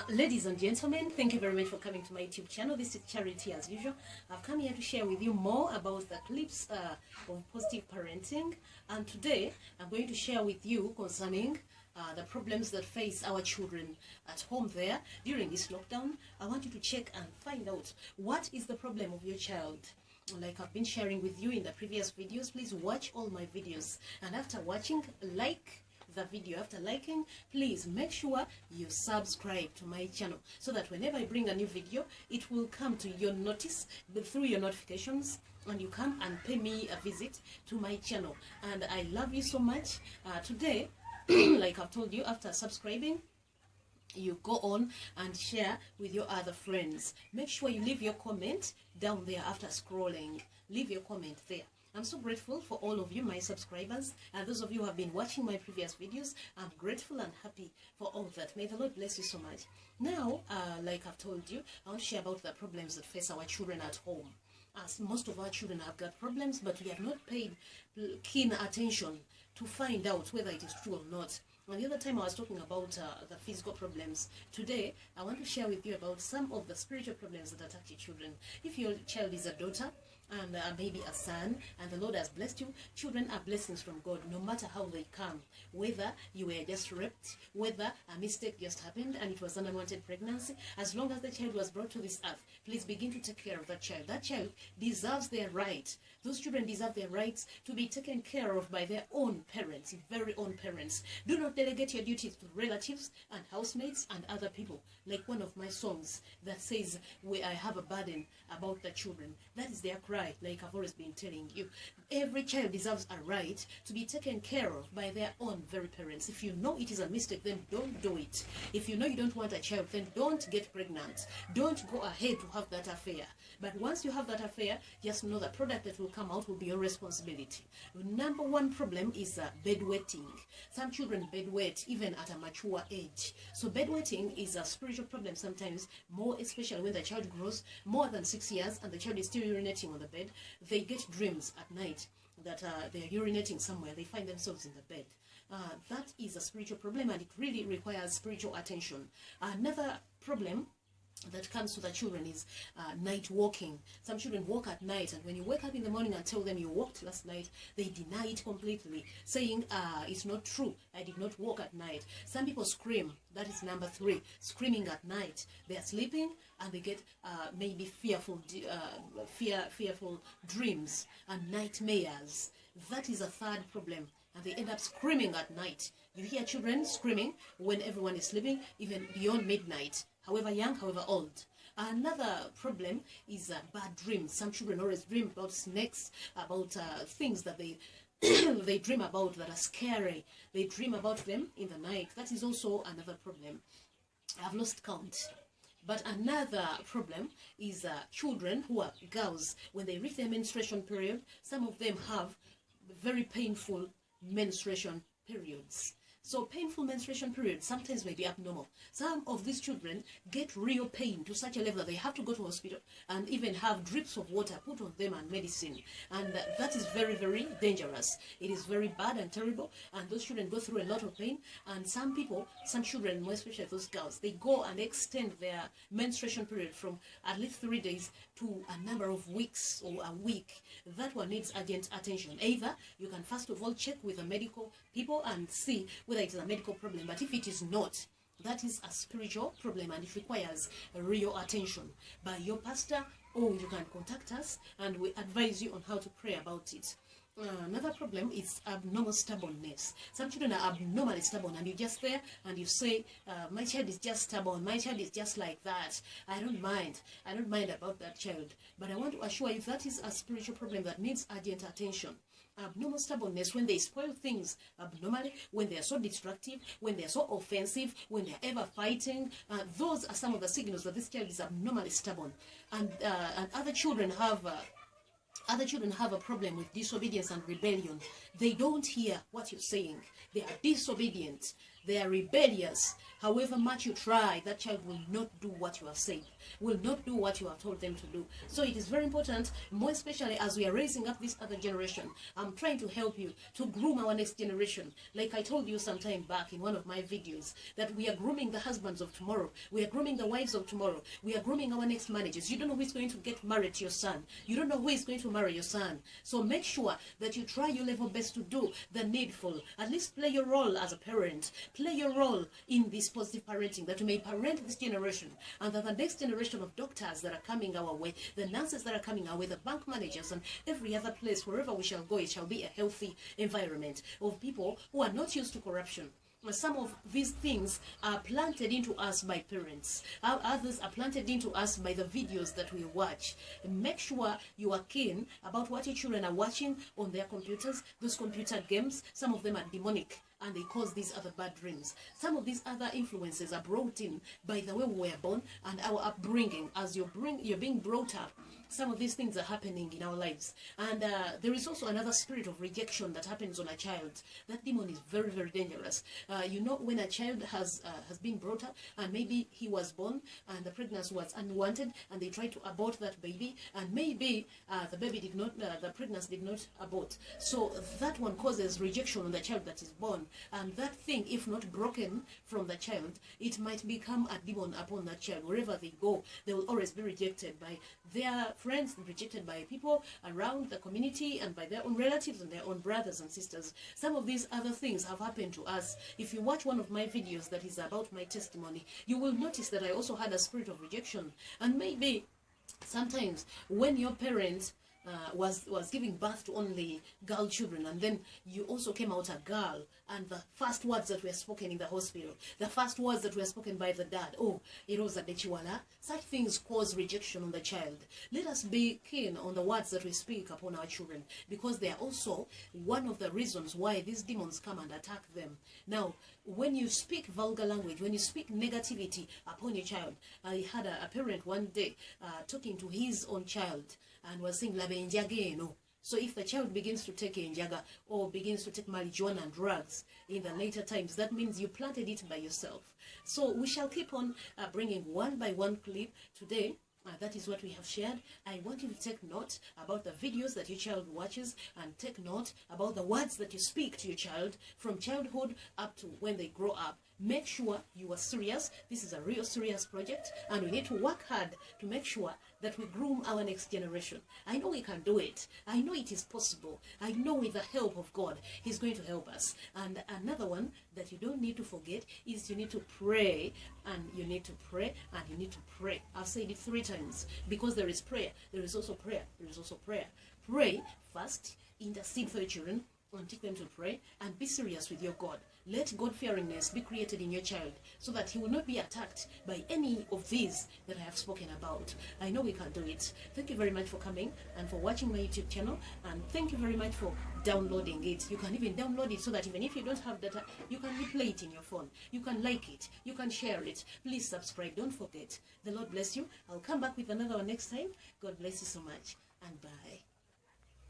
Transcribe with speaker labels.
Speaker 1: Ladies and gentlemen, thank you very much for coming to my YouTube channel. This is Charity as usual. I've come here to share with you more about the clips of positive parenting, and today I'm going to share with you concerning the problems that face our children at home there during this lockdown. I want you to check and find out what is the problem of your child. Like I've been sharing with you in the previous videos, please watch all my videos, and after watching, like the video. After liking, please make sure you subscribe to my channel so that whenever I bring a new video, it will come to your notice through your notifications, and you come and pay me a visit to my channel. And I love you so much. Today, like I've told you, after subscribing, you go on and share with your other friends. Make sure you leave your comment down there after scrolling. Leave your comment there. I'm so grateful for all of you, my subscribers, and those of you who have been watching my previous videos. I'm grateful and happy for all that. May the Lord bless you so much. Now, like I've told you, I want to share about the problems that face our children at home. As most of our children have got problems, but we have not paid keen attention to find out whether it is true or not. And the other time I was talking about the physical problems. Today, I want to share with you about some of the spiritual problems that attack your children. If your child is a daughter, and maybe a son, and the Lord has blessed you, children are blessings from God, no matter how they come. Whether you were just raped, whether a mistake just happened and it was an unwanted pregnancy, as long as the child was brought to this earth, please begin to take care of that child. That child deserves their right. Those children deserve their rights to be taken care of by their own parents, very own parents. Do not delegate your duties to relatives and housemates and other people. Like one of my songs that says, I have a burden about the children. That is their cry, like I've always been telling you. Every child deserves a right to be taken care of by their own very parents. If you know it is a mistake, then don't do it. If you know you don't want a child, then don't get pregnant. Don't go ahead to have that affair. But once you have that affair, just know the product that will come out will be your responsibility. Number one problem is bedwetting. Some children bedwet even at a mature age. So bedwetting is a spiritual problem sometimes, more especially when the child grows more than 6 years and the child is still urinating on the bed. They get dreams at night that they're urinating somewhere. They find themselves in the bed. That is a spiritual problem, and it really requires spiritual attention. Another problem that comes to the children is night walking. Some children walk at night, and when you wake up in the morning and tell them you walked last night, they deny it completely, saying it's not true, I did not walk at night. Some people scream. That is number 3, screaming at night. They are sleeping and they get maybe fearful dreams and nightmares. That is a third problem, and they end up screaming at night. You hear children screaming when everyone is sleeping, even beyond midnight, however young, however old. Another problem is bad dreams. Some children always dream about snakes, about things that they they dream about that are scary. They dream about them in the night. That is also another problem. I've lost count. But another problem is children who are girls. When they reach their menstruation period, some of them have very painful menstruation periods. So painful menstruation periods sometimes may be abnormal. Some of these children get real pain to such a level that they have to go to hospital and even have drips of water put on them and medicine. And that is very, very dangerous. It is very bad and terrible, and those children go through a lot of pain. And some children, more especially those girls, they go and extend their menstruation period from at least 3 days to a number of weeks or a week. That one needs urgent attention. Either you can first of all check with the medical people and see whether it is a medical problem, but if it is not, that is a spiritual problem, and it requires real attention by your pastor, or you can contact us and we advise you on how to pray about it. Another problem is abnormal stubbornness. Some children are abnormally stubborn, and you're just there and you say, my child is just stubborn, my child is just like that. I don't mind about that child. But I want to assure you that is a spiritual problem that needs urgent attention. Abnormal stubbornness, when they spoil things abnormally, when they are so destructive, when they are so offensive, when they are ever fighting, those are some of the signals that this child is abnormally stubborn. And other children have a problem with disobedience and rebellion. They don't hear what you're saying. They are disobedient. They are rebellious. However much you try, that child will not do what you have said, will not do what you have told them to do. So it is very important, more especially as we are raising up this other generation. I'm trying to help you to groom our next generation. Like I told you some time back in one of my videos, that we are grooming the husbands of tomorrow. We are grooming the wives of tomorrow. We are grooming our next managers. You don't know who is going to get married to your son. You don't know who is going to marry your son. So make sure that you try your level best to do the needful. At least play your role as a parent. Play your role in this positive parenting, that you may parent this generation, and that the next generation of doctors that are coming our way, the nurses that are coming our way, the bank managers, and every other place, wherever we shall go, it shall be a healthy environment of people who are not used to corruption. Some of these things are planted into us by parents. Others are planted into us by the videos that we watch. Make sure you are keen about what your children are watching on their computers. Those computer games, some of them are demonic, and they cause these other bad dreams. Some of these other influences are brought in by the way we were born and our upbringing. As you're being brought up, some of these things are happening in our lives. And there is also another spirit of rejection that happens on a child. That demon is very, very dangerous. You know, when a child has been brought up, and maybe he was born and the pregnancy was unwanted, and they tried to abort that baby, and maybe the baby did not, the pregnancy did not abort. So that one causes rejection on the child that is born. And that thing, if not broken from the child, it might become a demon upon that child. Wherever they go, they will always be rejected by their friends, rejected by people around the community, and by their own relatives and their own brothers and sisters. Some of these other things have happened to us. If you watch one of my videos that is about my testimony, you will notice that I also had a spirit of rejection. And maybe sometimes when your parents was giving birth to only girl children, and then you also came out a girl, and the first words that were spoken in the hospital, the first words that were spoken by the dad, oh, it was a dechiwala, such things cause rejection on the child. Let us be keen on the words that we speak upon our children, because they are also one of the reasons why these demons come and attack them. Now, when you speak vulgar language, when you speak negativity upon your child, I had a parent one day talking to his own child, and was saying, "Labe njage no." So if the child begins to take njaga or begins to take marijuana and drugs in the later times, that means you planted it by yourself. So we shall keep on bringing one by one clip today. That is what we have shared. I want you to take note about the videos that your child watches, and take note about the words that you speak to your child from childhood up to when they grow up. Make sure you are serious. This is a real serious project, and we need to work hard to make sure that we groom our next generation. I know we can do it. I know it is possible. I know with the help of God, He's going to help us. And another one that you don't need to forget is you need to pray, and you need to pray, and you need to pray. I've said it 3 times, because there is prayer. There is also prayer. There is also prayer. Pray first, intercede for your children, and take them to pray, and be serious with your God. Let God-fearingness be created in your child, so that he will not be attacked by any of these that I have spoken about. I know we can do it. Thank you very much for coming and for watching my YouTube channel, and thank you very much for downloading it. You can even download it so that even if you don't have data, you can replay it in your phone. You can like it. You can share it. Please subscribe. Don't forget. The Lord bless you. I'll come back with another one next time. God bless you so much, and bye.